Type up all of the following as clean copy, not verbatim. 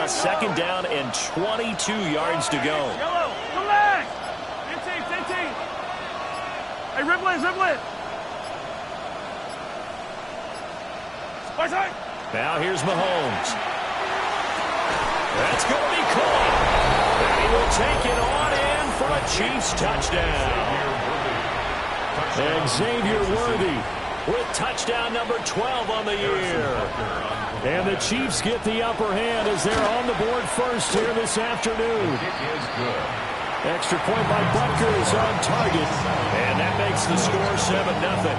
second down and 22 yards to go. Yellow, relax. 15. Hey, ribble it. Right side. Now here's Mahomes. That's going to be caught. And he will take it on in for a Chiefs touchdown. And Xavier Worthy with touchdown number 12 on the year. And the Chiefs get the upper hand as they're on the board first here this afternoon. Extra point by Butker is on target. And that makes the score 7-0.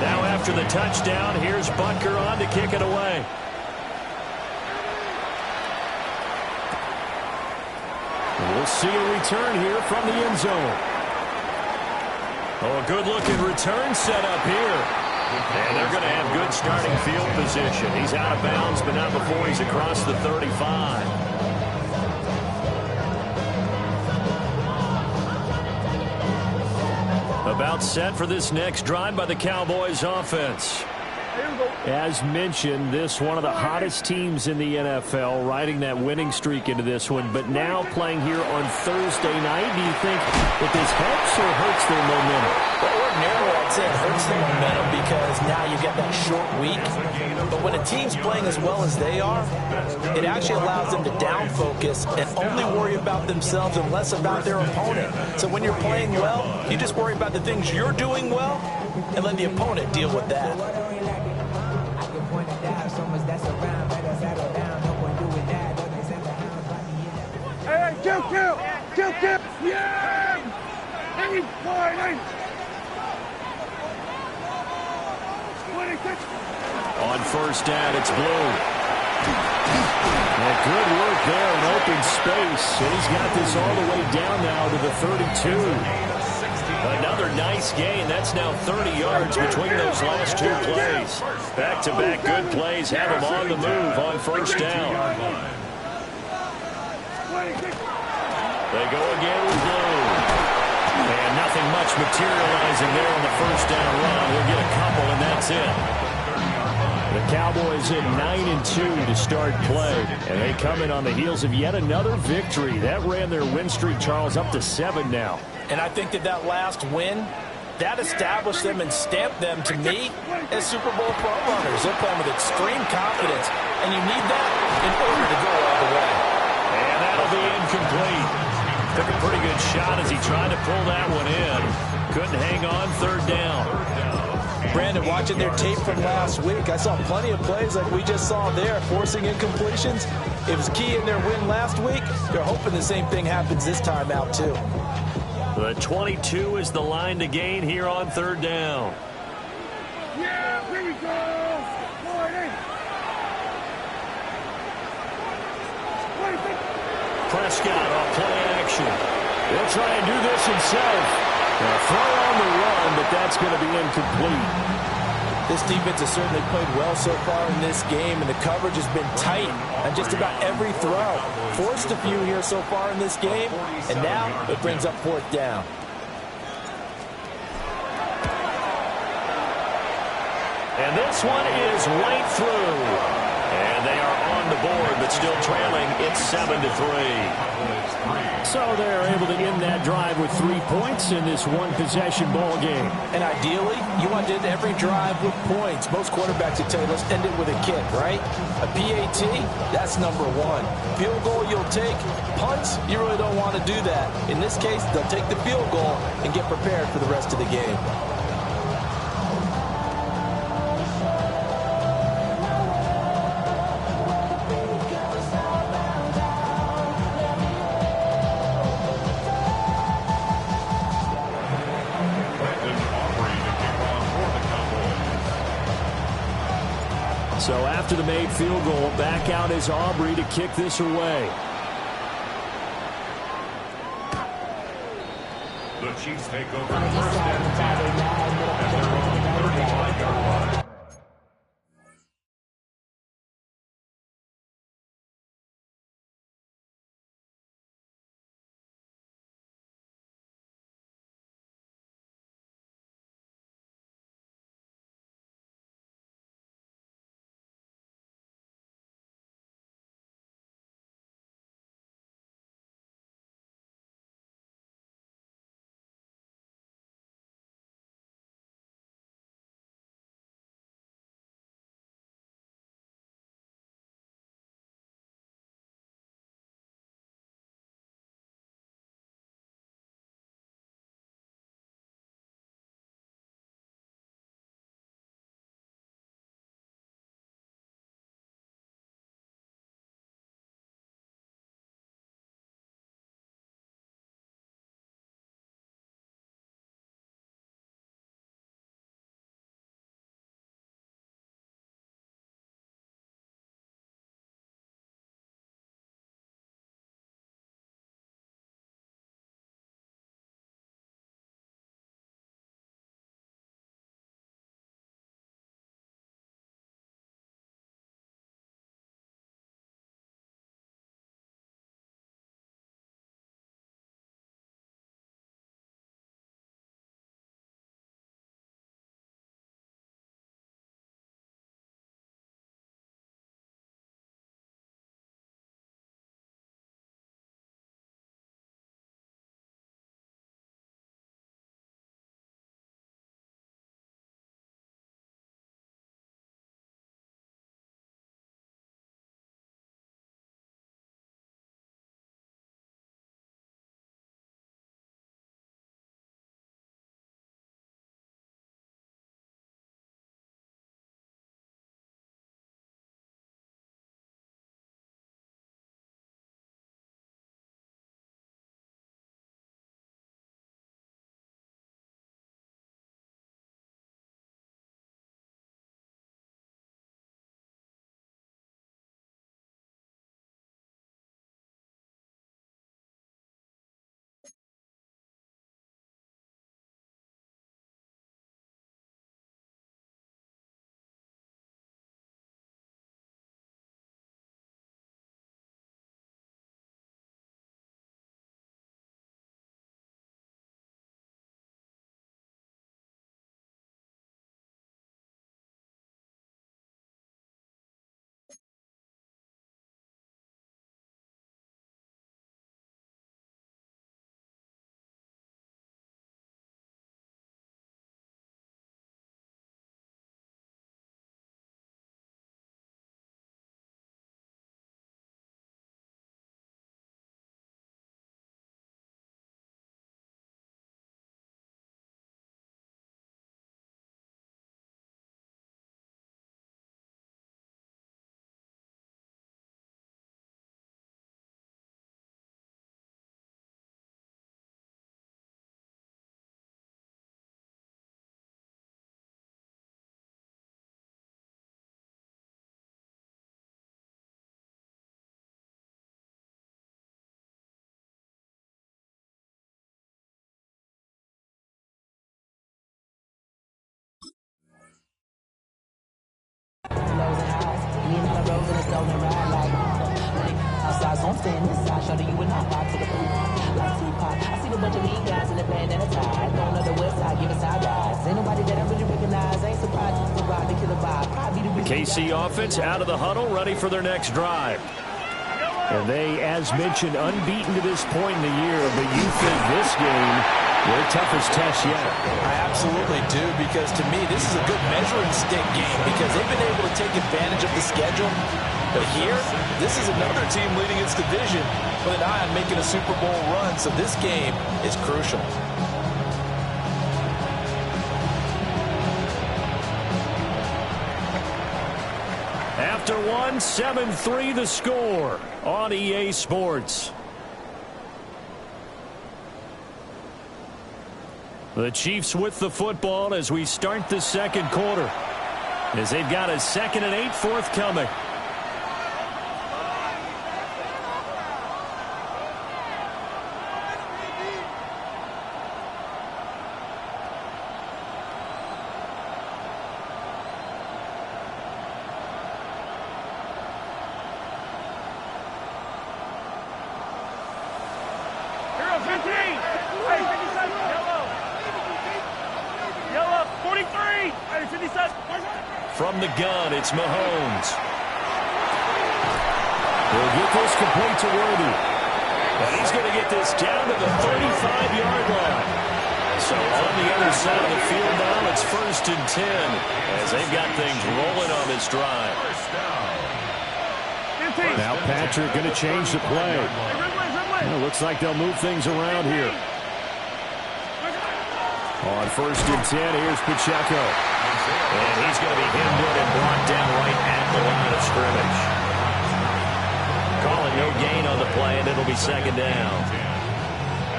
Now after the touchdown, here's Butker on to kick it away. We'll see a return here from the end zone. Oh, a good-looking return set up here. And they're going to have good starting field position. He's out of bounds, but not before he's across the 35. About set for this next drive by the Cowboys offense. As mentioned, this one of the hottest teams in the NFL, riding that winning streak into this one, but now playing here on Thursday night. Do you think that this helps or hurts their momentum? Well, ordinarily, I'd say it hurts the momentum because now you get that short week. But when a team's playing as well as they are, it actually allows them to down focus and only worry about themselves and less about their opponent. So when you're playing well, you just worry about the things you're doing well and let the opponent deal with that. Hey, kill. Yeah! Hey, boy, On first down, it's Blue. And good work there in open space. And he's got this all the way down now to the 32. Another nice gain. That's now 30 yards between those last two plays. Back-to-back good plays have him on the move on first down. They go again with Blue. And nothing much materializing there on the first down run. We'll get a couple, and that's it. The Cowboys at 9-2 to start play. And they come in on the heels of yet another victory. That ran their win streak, Charles, up to 7 now. And I think that last win, that established them and stamped them, to me, as Super Bowl front runners. They're playing with extreme confidence, and you need that in order to go all the way. And that'll be incomplete. Took a pretty good shot as he tried to pull that one in. Couldn't hang on third down. Brandon, watching their tape from last week, I saw plenty of plays like we just saw there, forcing incompletions. It was key in their win last week. They're hoping the same thing happens this time out, too. The 22 is the line to gain here on third down. Yeah, here we go. Prescott off play action. He'll try and do this himself. A throw on the run, but that's going to be incomplete. This defense has certainly played well so far in this game, and the coverage has been tight on just about every throw. Forced a few here so far in this game, and now it brings up fourth down. And this one is right through. And they are on the board, but still trailing. It's 7-3. So they're able to end that drive with 3 points in this one-possession ball game. And ideally, you want to end every drive with points. Most quarterbacks would tell you, let's end it with a kick, right? A PAT, that's number one. Field goal you'll take. Punts, you really don't want to do that. In this case, they'll take the field goal and get prepared for the rest of the game. So after the made field goal, back out is Aubrey to kick this away. The Chiefs take over first and 10 at their own 35-yard line. hoes in the stove and ride like outside, so I'm staying inside. Shorty, you and I vibe to the pool. Like Tupac, I see the bunch of mean guys in the band and a tie. Going on the west side, giving side guys. Ain't nobody that I really recognize. Ain't surprised to ride the killer vibe. The KC offense out of the huddle, ready for their next drive. And they, as mentioned, unbeaten to this point in the year, but you think this game their toughest test yet? I absolutely do, because to me, this is a good measuring stick game because they've been able to take advantage of the schedule. But here, this is another team leading its division with an eye on making a Super Bowl run, so this game is crucial. After one, 7-3 the score on EA Sports. The Chiefs with the football as we start the second quarter, as they've got a 2nd and 8 forthcoming. From the gun, it's Mahomes. He'll get this complete to Worthy. And he's going to get this down to the 35-yard line. So on the other side of the field now, it's 1st and 10 as they've got things rolling on this drive. Now Patrick going to change the play. It looks like they'll move things around here. On 1st and 10, here's Pacheco. And he's going to be hemmed in and brought down right at the line of scrimmage. Calling no gain on the play, and it'll be 2nd down.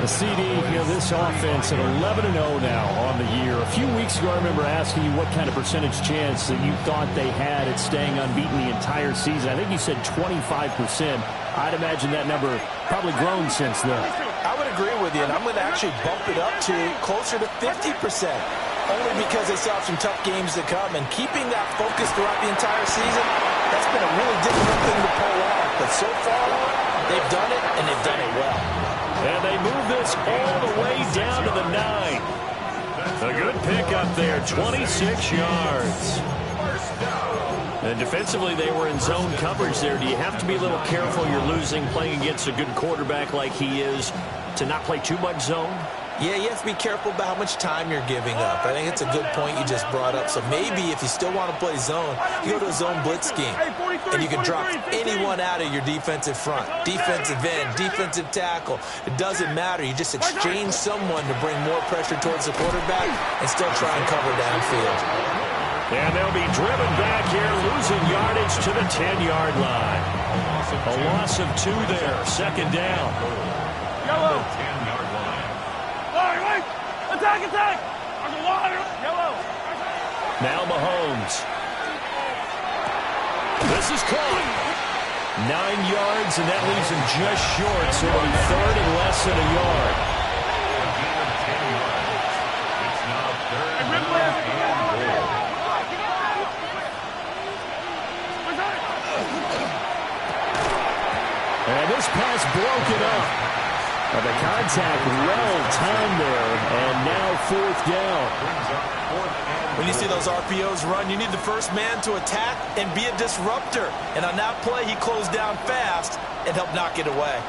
The CD, this offense at 11-0 now on the year. A few weeks ago, I remember asking you what kind of percentage chance that you thought they had at staying unbeaten the entire season. I think you said 25%. I'd imagine that number probably grown since then. I would agree with you, and I'm going to actually bump it up to closer to 50%. Only because they still have some tough games to come, and keeping that focus throughout the entire season, that's been a really difficult thing to pull off. But so far, they've done it, and they've done it well. And they move this all the way down to the 9. A good pick up there, 26 yards. And defensively, they were in zone coverage there. Do you have to be a little careful? You're losing, playing against a good quarterback like he is, to not play too much zone? Yeah, you have to be careful about how much time you're giving up. I think it's a good point you just brought up. So maybe if you still want to play zone, you go to a zone blitz scheme. And you can drop anyone out of your defensive front. Defensive end, defensive tackle. It doesn't matter. You just exchange someone to bring more pressure towards the quarterback and still try and cover downfield. And they'll be driven back here, losing yardage to the 10-yard line. A loss of 2 there, 2nd down. Yellow. 10-yard line. All right, attack, attack. There's a water. Yellow. Now Mahomes. This is caught. 9 yards, and that leaves him just short, so it'll be 3rd and less than a yard. It's now 3rd and goal. And this pass broken up. The contact well-timed there, and now 4th down. When you see those RPOs run, you need the first man to attack and be a disruptor. And on that play, he closed down fast and helped knock it away.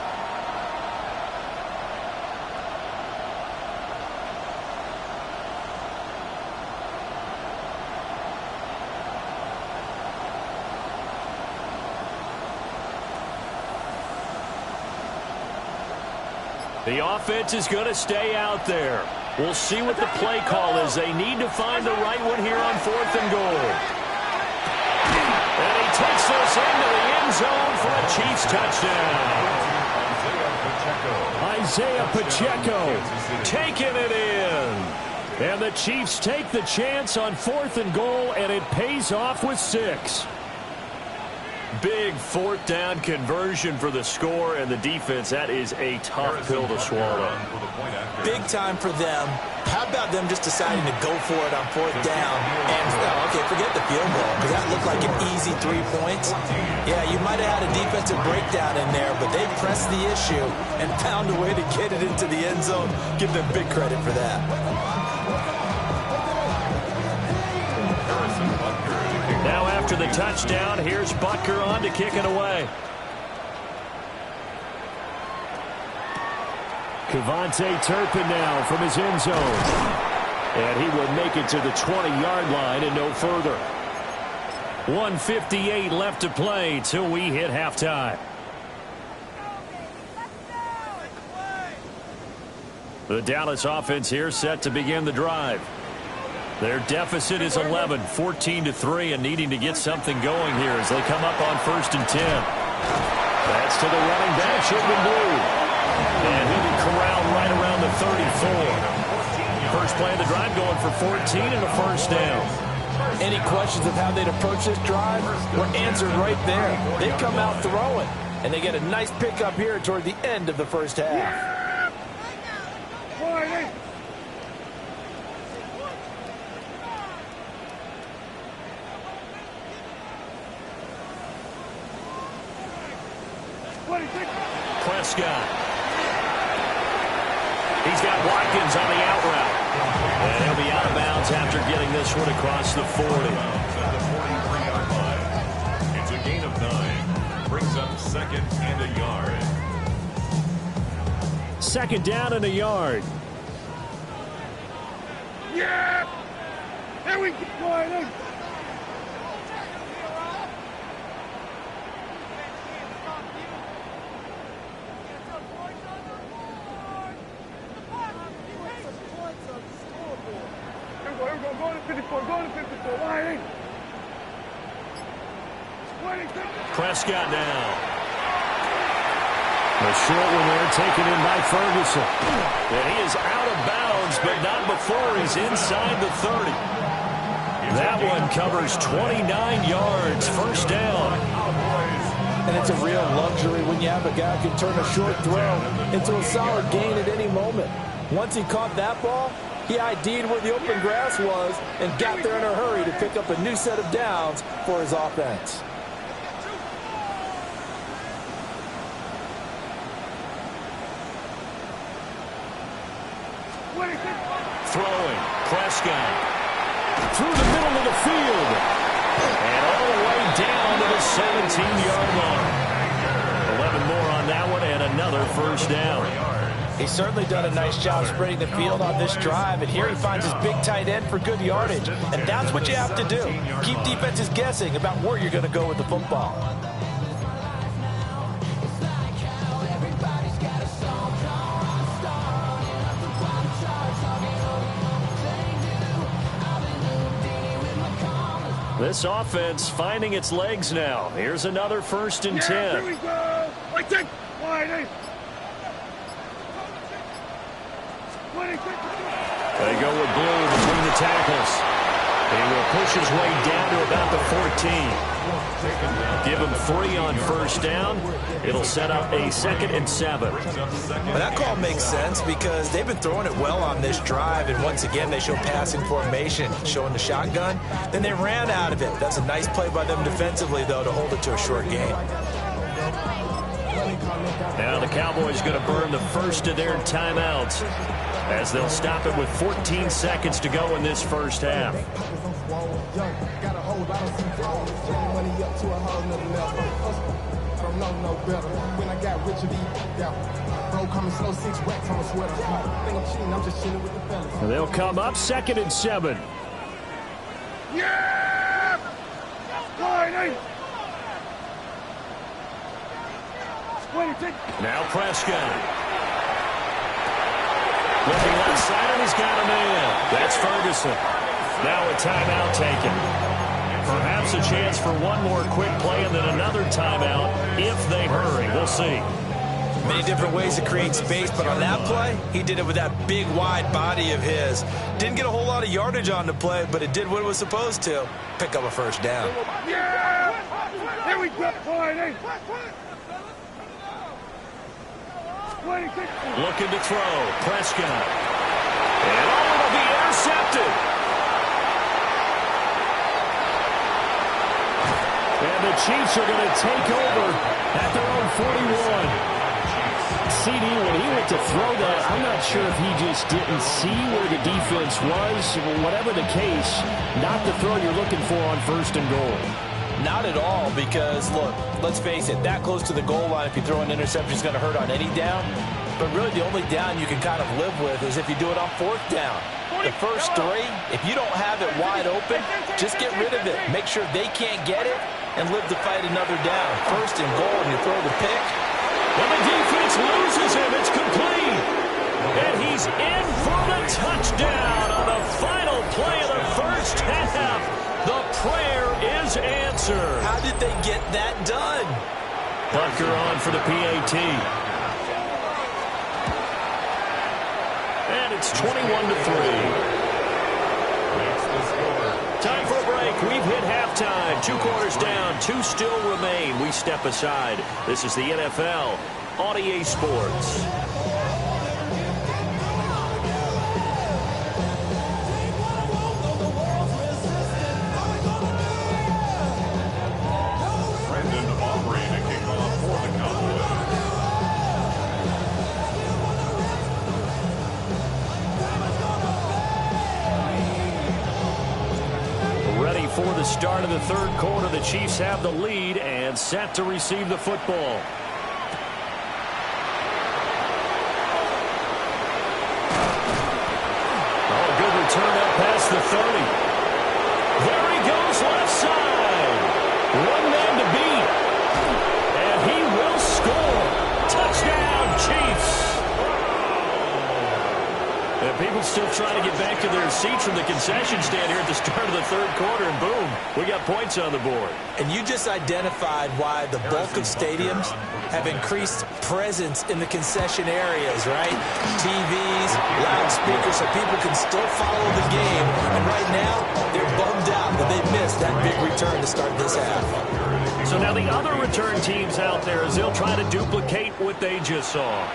The offense is going to stay out there. We'll see what the play call is. They need to find the right one here on 4th and goal. And he takes this into the end zone for a Chiefs touchdown. Isaiah Pacheco taking it in. And the Chiefs take the chance on 4th and goal, and it pays off with 6. Big 4th down conversion for the score, and the defense, that is a tough pill to swallow. Big time for them. How about them just deciding to go for it on 4th down? And, okay, forget the field goal, because that looked like an easy 3 points. Yeah, you might have had a defensive breakdown in there, but they pressed the issue and found a way to get it into the end zone. Give them big credit for that. Now after the touchdown, here's Butker on to kick it away. Kevontae Turpin now from his end zone. And he will make it to the 20-yard line and no further. 1:58 left to play till we hit halftime. The Dallas offense here set to begin the drive. Their deficit is 11, 14-3, and needing to get something going here as they come up on 1st and 10. That's to the running back, Chipman Blue. And he'll be corralled right around the 34. First play of the drive going for 14 and a first down. Any questions of how they'd approach this drive were answered right there. They come out throwing, and they get a nice pickup here toward the end of the first half. Prescott. He's got Watkins on the out route. And he'll be out of bounds after getting this one across the 40. It's a gain of 9. Brings up 2nd and a yard. 2nd down and a yard. Yeah! There we go. Prescott now. A short one there taken in by Ferguson. And he is out of bounds, but not before he's inside the 30. That one covers 29 yards. First down. And it's a real luxury when you have a guy who can turn a short throw into a solid gain at any moment. Once he caught that ball, he ID'd where the open grass was and got there in a hurry to pick up a new set of downs for his offense. Throwing. Prescott. Through the middle of the field. And all the way down to the 17-yard line. 11 more on that one and another first down. He's certainly done a nice job spreading the field on this drive, and here he finds his big tight end for good yardage. And that's what you have to do. Keep defenses guessing about where you're going to go with the football. This offense finding its legs now. Here's another 1st and 10. Here we go. They go with Blue between the tackles. He will push his way down to about the 14. Give him 3 on first down. It'll set up a 2nd and 7. Well, that call makes sense because they've been throwing it well on this drive, and once again they show passing formation, showing the shotgun. Then they ran out of it. That's a nice play by them defensively, though, to hold it to a short game. Now the Cowboys going to burn the first of their timeouts as they'll stop it with 14 seconds to go in this first half. They'll come up 2nd and 7. Yeah! Now Prescott. Looking left side, and he's got a man. That's Ferguson. Now a timeout taken. Perhaps a chance for one more quick play and then another timeout if they hurry. We'll see. Many different ways to create space, but on that play, he did it with that big, wide body of his. Didn't get a whole lot of yardage on the play, but it did what it was supposed to. Pick up a first down. Yeah! Here we go. Looking to throw. Prescott. And it'll be intercepted. And the Chiefs are going to take over at their own 41. CD, when he went to throw that, I'm not sure if he just didn't see where the defense was. Whatever the case, not the throw you're looking for on 1st and goal. Not at all, because, look, let's face it, that close to the goal line, if you throw an interception, is going to hurt on any down. But really, the only down you can kind of live with is if you do it on 4th down. The first 3, if you don't have it wide open, just get rid of it. Make sure they can't get it and live to fight another down. 1st and goal, and you throw the pick. And the defense loses him. It's complete. And he's in for the touchdown on the final play of the first half. The prayer is answered. How did they get that done? Butker on for the PAT. And it's 21-3. Time for a break. We've hit halftime. 2 quarters down. 2 still remain. We step aside. This is the NFL on EA Sports. For the start of the 3rd quarter, the Chiefs have the lead and set to receive the football. Oh, good return up past the 30. There he goes left side. 1 man to beat. And he will score. Touchdown, Chiefs. And people still trying to get back to their seats from the concession stand here at the start of the 3rd quarter, and boom, we got points on the board. And you just identified why the bulk of stadiums have increased presence in the concession areas, right? TVs, loudspeakers, so people can still follow the game. And right now, they're bummed out that they missed that big return to start this half. So now the other return teams out there, as they'll try to duplicate what they just saw.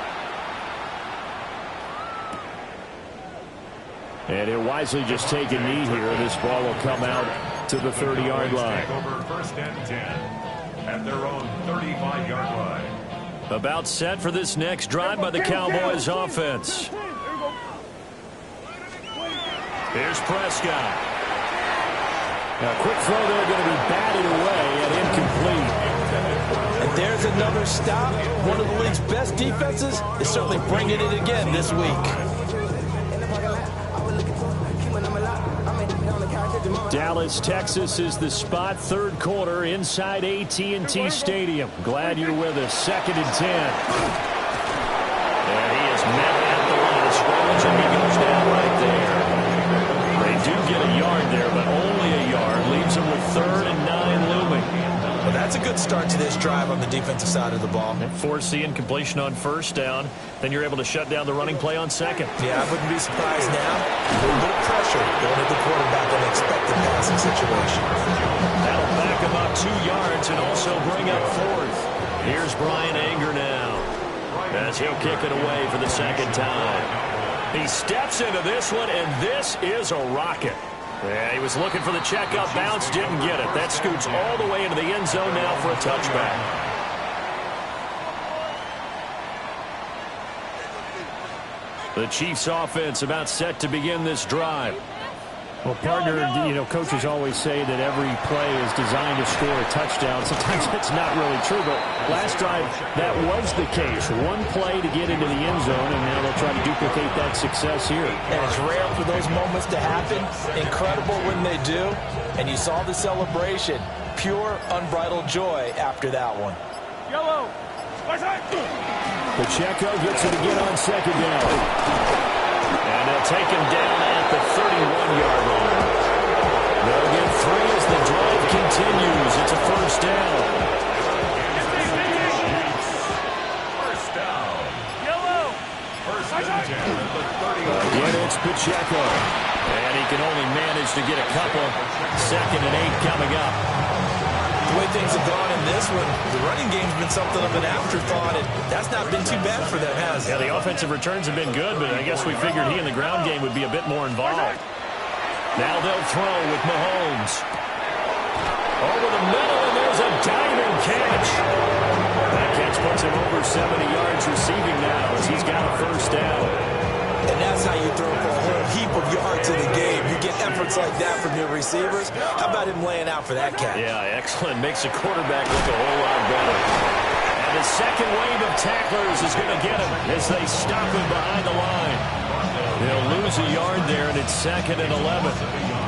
And he'll wisely just take a knee here. This ball will come out to the 30-yard line. Over 1st and 10 at their own 35-yard line. About set for this next drive by the Cowboys offense. Here's Prescott. Now, a quick throw there going to be batted away and incomplete. And there's another stop. One of the league's best defenses is certainly bringing it again this week. Dallas, Texas is the spot. 3rd quarter inside AT&T Stadium. Glad you're with us. 2nd and 10. And he is met at the line of scrimmage, and he goes down right there. They do get a yard there, but only a yard. Leaves them with 3rd and 9 looming. Well, that's a good start to this drive on the defensive side of the ball. And force the incompletion on 1st down. Then you're able to shut down the running play on 2nd. Yeah, I wouldn't be surprised now. A little bit of pressure going at the quarterback in an expected passing situation. That'll back him up 2 yards and also bring up 4th. Here's Brian Anger now, as he'll kick it away for the 2nd time. He steps into this one, and this is a rocket. Yeah, he was looking for the checkup bounce, didn't get it. That scoots all the way into the end zone now for a touchback. The Chiefs offense about set to begin this drive. Well, partner, coaches always say that every play is designed to score a touchdown. Sometimes that's not really true, but last drive, that was the case. 1 play to get into the end zone, and now they'll try to duplicate that success here. And it's rare for those moments to happen. Incredible when they do. And you saw the celebration. Pure, unbridled joy after that one. Yellow. Pacheco gets it again on 2nd down. And they'll take him down at the 31-yard line. They'll get 3 as the drive continues. It's a 1st down. First down. Yellow. 1st and 10 at the 31. Again, it's Pacheco. And he can only manage to get a couple. 2nd and 8 coming up. the way things have gone in this one, the running game's been something of an afterthought, and that's not been too bad for them, has it? Yeah, the offensive returns have been good, but I guess we figured he in the ground game would be a bit more involved. Now they'll throw with Mahomes. Over the middle, and there's a diving catch. That catch puts him over 70 yards receiving now as he's got a first down. And that's how you throw for a whole heap of yards in the game. You get efforts like that from your receivers. How about him laying out for that catch? Yeah, excellent. Makes the quarterback look a whole lot better. And the second wave of tacklers is going to get him as they stop him behind the line. They'll lose a yard there, and it's 2nd and 11.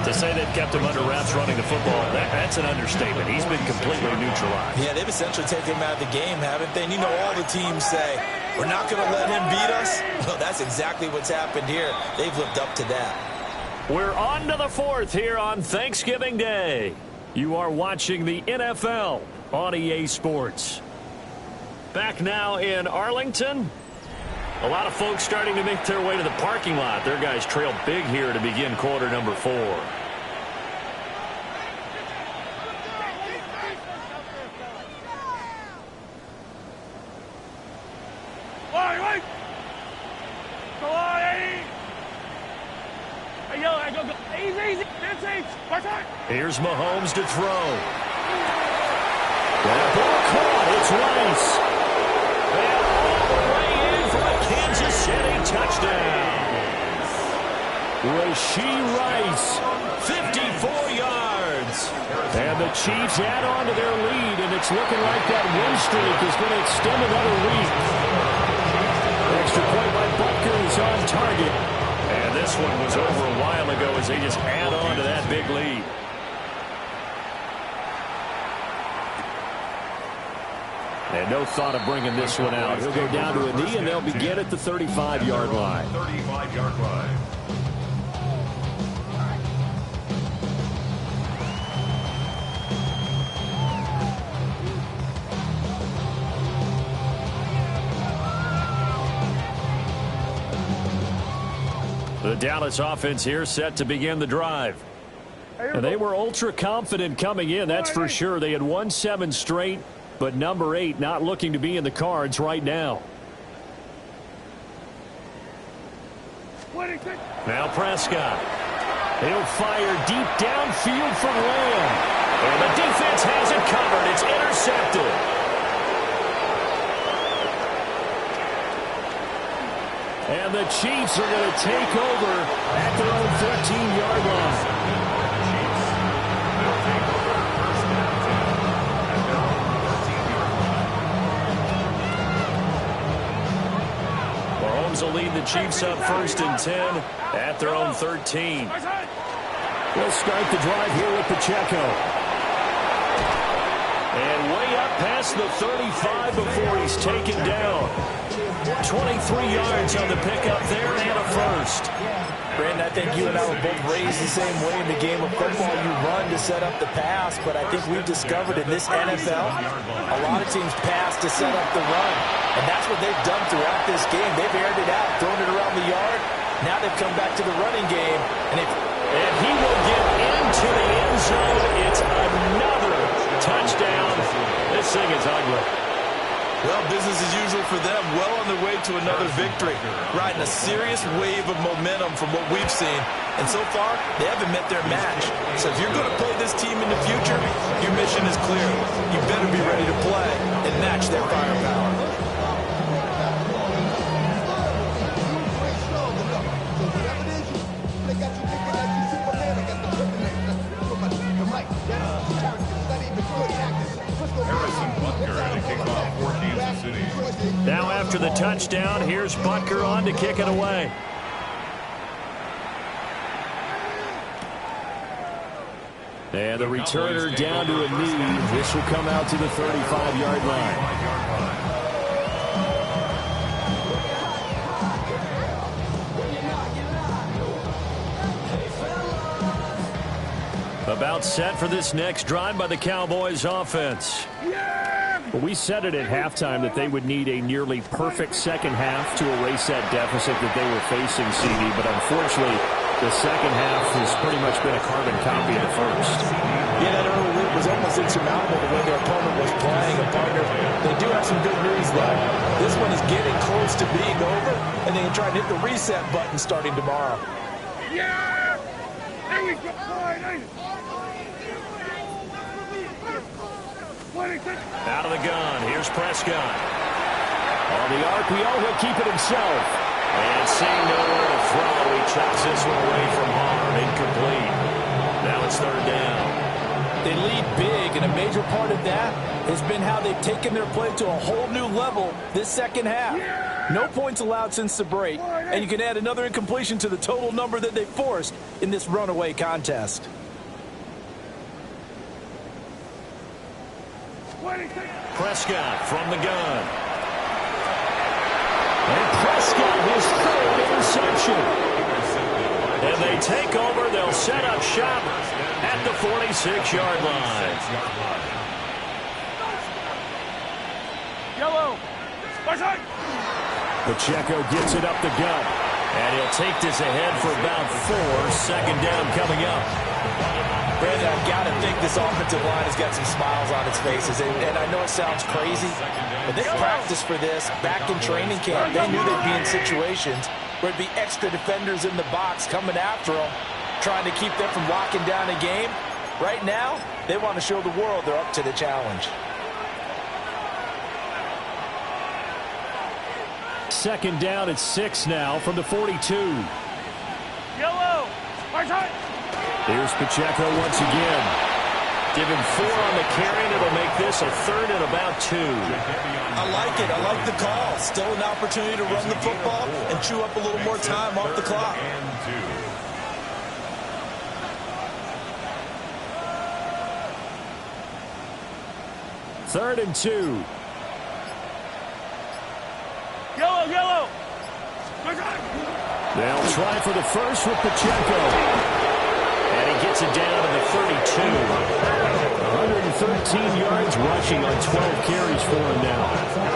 To say they've kept him under wraps running the football, that's an understatement. He's been completely neutralized. Yeah, they've essentially taken him out of the game, haven't they? And you know all the teams say, we're not going to let him beat us. Well, that's exactly what's happened here. They've lived up to that. We're on to the 4th here on Thanksgiving Day. You are watching the NFL on EA Sports. Back now in Arlington. A lot of folks starting to make their way to the parking lot. Their guys trail big here to begin quarter number 4. Wait! Go on, Eddie! Hey, yo, go. Easy. That's it. Watch out. Here's Mahomes to throw. That ball caught. It's Rice. And all the way in for a Kansas City touchdown. Rashee Rice, 54 yards. And the Chiefs add on to their lead, and it's looking like that win streak is going to extend another week. Extra point by Butker is on target. And this one was over a while ago as they just add on to that big lead. And no thought of bringing this one out. He'll go down to a knee, and they'll begin at the 35-yard line. 35-yard line. The Dallas offense here set to begin the drive. And they were ultra confident coming in, that's for sure. They had won 7 straight, but number 8 not looking to be in the cards right now. Now Prescott. He'll fire deep downfield for Lamb. And the defense has it covered. It's intercepted. And the Chiefs are going to take over at their own 13-yard line. Mahomes will lead the Chiefs up 1st and 10 at their own 13. We'll start the drive here with Pacheco. And way up past the 35 before he's taken down. 23 yards on the pickup there and a first. Brandon, I think you and I were both raised the same way in the game of football. You run to set up the pass, but I think we've discovered in this NFL, a lot of teams pass to set up the run. And that's what they've done throughout this game. They've aired it out, thrown it around the yard. Now they've come back to the running game. And he will get into the end zone. It's another touchdown. This thing is ugly. Well, business as usual for them. Well on their way to another victory. Riding a serious wave of momentum from what we've seen. And so far, they haven't met their match. So if you're going to play this team in the future, your mission is clear. You better be ready to play and match their firepower. Now after the touchdown, here's Butker on to kick it away. And the returner down to a knee. This will come out to the 35-yard line. About set for this next drive by the Cowboys offense. Well, we said it at halftime that they would need a nearly perfect second half to erase that deficit that they were facing, CD. But unfortunately, The second half has pretty much been a carbon copy of the first. Yeah, that early lead was almost insurmountable the way their opponent was playing. And partner, they do have some good news, though. This one is getting close to being over, and they can try and hit the reset button starting tomorrow. Yeah! There we go! Out of the gun, here's Prescott. On the RPO, he'll keep it himself. And seeing nowhere to throw, he chucks this one away from harm. Incomplete. Now it's third down. They lead big, and a major part of that has been how they've taken their play to a whole new level this second half. No points allowed since the break, and you can add another incompletion to the total number that they forced in this runaway contest. Prescott from the gun. And Prescott, his third interception. And they take over. They'll set up shop at the 46-yard line. Yellow. Pacheco gets it up the gut. And he'll take this ahead for about 4. Second down coming up. Brandon, I've got to think this offensive line has got some smiles on its faces. And I know it sounds crazy, but they practiced for this back in training camp. They knew they'd be in situations where it'd be extra defenders in the box coming after them, trying to keep them from locking down a game. Right now, they want to show the world they're up to the challenge. Second down at 6 now from the 42. Yellow. Here's Pacheco once again. Give him 4 on the carry, and it'll make this a third and about 2. I like it. I like the call. Still an opportunity to run the football and chew up a little more time off the clock. Third and 2. Yellow. They'll try for the first with Pacheco. And he gets it down to the 32. 113 yards rushing on 12 carries for him now.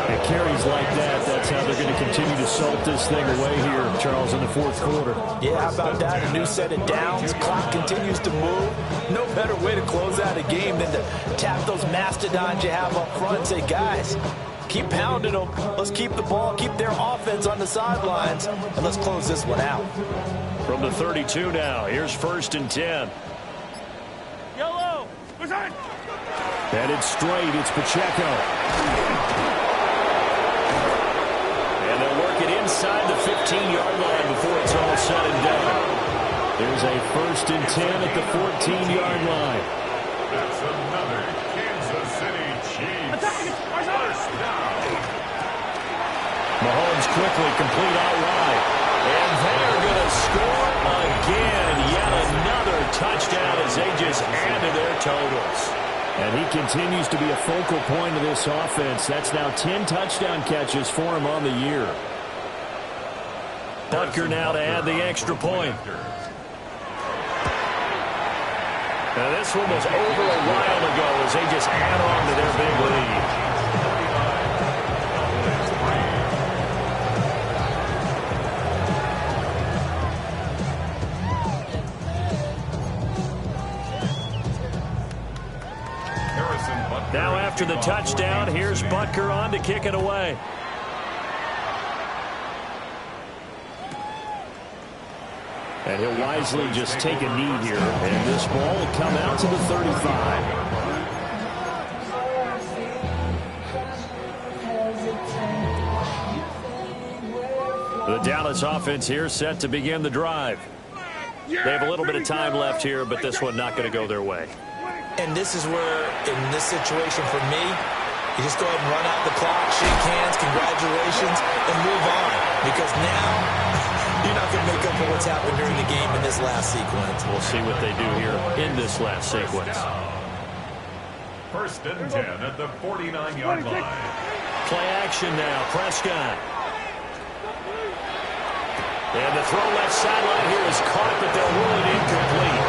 And carries like that, that's how they're going to continue to salt this thing away here, Charles, in the fourth quarter. Yeah, how about that? A new set of downs. Clock continues to move. No better way to close out a game than to tap those mastodons you have up front and say, guys, keep pounding them. Let's keep the ball, keep their offense on the sidelines, and let's close this one out. From the 32 now, here's first and 10. Yellow. Headed straight, it's Pacheco. And they'll work it inside the 15-yard line before it's all said and done. There's a first and 10 at the 14-yard line. That's another Kansas City Chiefs. First down. Mahomes quickly complete outright. And they're going to score again. Yet another touchdown as they just add to their totals. And he continues to be a focal point of this offense. That's now 10 touchdown catches for him on the year. Butker now to add the extra point. Now this one was over a while ago as they just add on to their big lead. Now after the touchdown, here's Butker on to kick it away. And he'll wisely just take a knee here. And this ball will come out to the 35. The Dallas offense here set to begin the drive. They have a little bit of time left here, but this one not going to go their way. And this is where, in this situation for me, you just go ahead and run out the clock, shake hands, congratulations, and move on. Because now, you're not going to make up for what's happened during the game in this last sequence. We'll see what they do here in this last sequence. First and 10 at the 49-yard line. Play action now, Prescott. And the throw left sideline here is caught, but they'll rule it incomplete.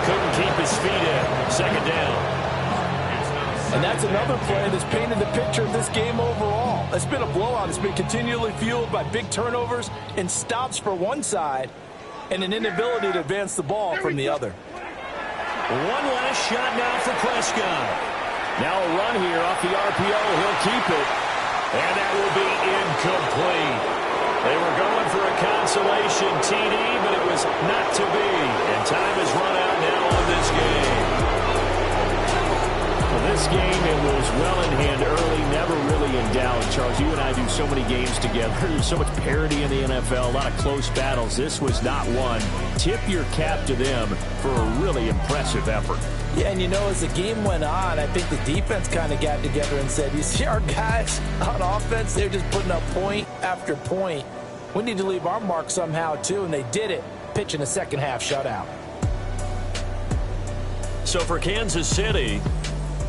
Couldn't keep his feet in. Second down. And that's another play that's painted the picture of this game overall. It's been a blowout. It's been continually fueled by big turnovers and stops for one side and an inability to advance the ball from the other. One last shot now for Prescott. Now a run here off the RPO. He'll keep it. And that will be incomplete. They were going for a consolation TD, but it was not to be. And time has run out now on this game. Well, this game, it was well in hand early, never really in doubt. Charles, you and I do so many games together. There's so much parity in the NFL, a lot of close battles. This was not one. Tip your cap to them for a really impressive effort. Yeah, and you know, as the game went on, I think the defense kind of got together and said, you see our guys on offense, they're just putting up point after point. We need to leave our mark somehow, too, and they did it, pitching a second-half shutout. So for Kansas City,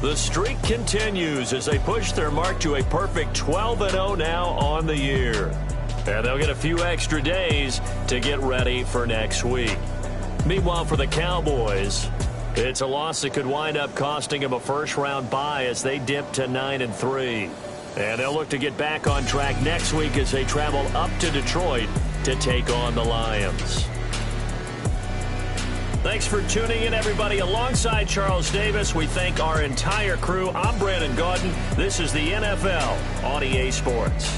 the streak continues as they push their mark to a perfect 12-0 now on the year. And they'll get a few extra days to get ready for next week. Meanwhile, for the Cowboys, it's a loss that could wind up costing them a first-round bye as they dip to 9-3. And they'll look to get back on track next week as they travel up to Detroit to take on the Lions. Thanks for tuning in, everybody. Alongside Charles Davis, we thank our entire crew. I'm Brandon Gaudin. This is the NFL on EA Sports.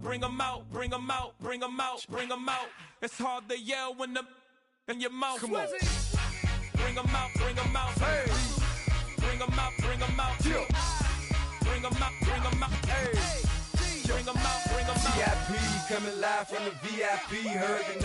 Bring 'em out, bring 'em out, bring 'em out, bring 'em out. It's hard to yell when the in your mouth. Come on. Bring 'em out, bring 'em out. Hey. Bring 'em out, bring 'em out. Yeah. Bring 'em out, bring 'em out. Hey. Bring 'em out, bring 'em out. VIP coming live from the VIP. Heard the